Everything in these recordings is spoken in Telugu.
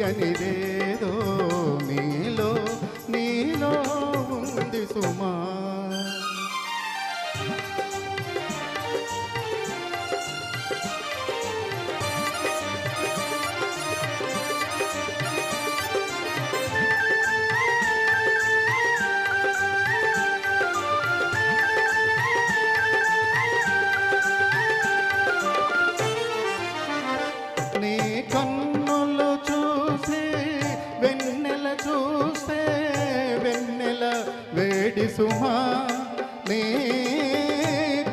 తీయనిదేదో నీలో నీలో ఉంది సుమా. నీ కన్నులు చూసి వెన్నెల చూస్తే వెన్నెల వేడి సుమా. నీ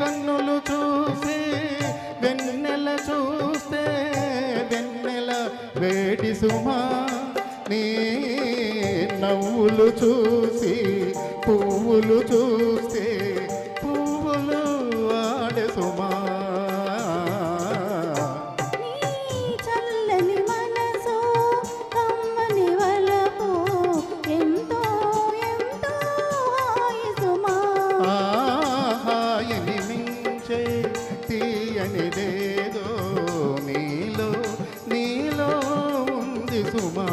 కన్నులు చూసి వెన్నెల చూస్తే వెన్నెల వేడి సుమా. నీ నవ్వులు చూసి పువ్వులు చూస్తే పువ్వులు ఆడే సుమా. తీయనిదేదో నీలో నీలో ఉంది సుమా.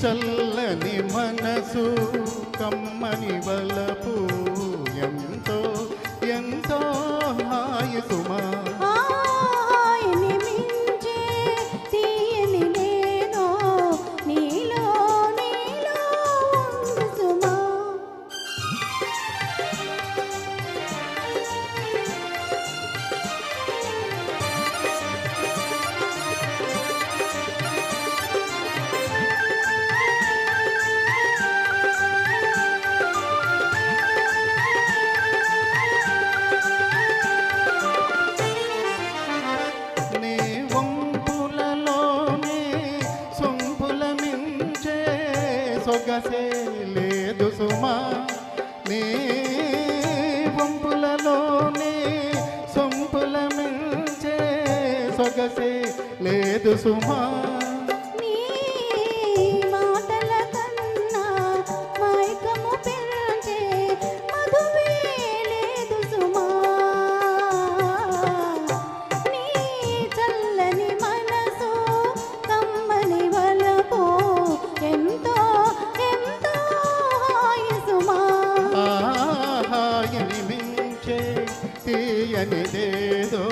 చల్లని మనసు కమ్మని వలపు ఎంతో ఎంతో హాయి సుమా. సొగసే లేదు సుమా. నీ వంపులలోనే సొంపుల మించే సొగసే లేదు సుమా. తీయనిదేదో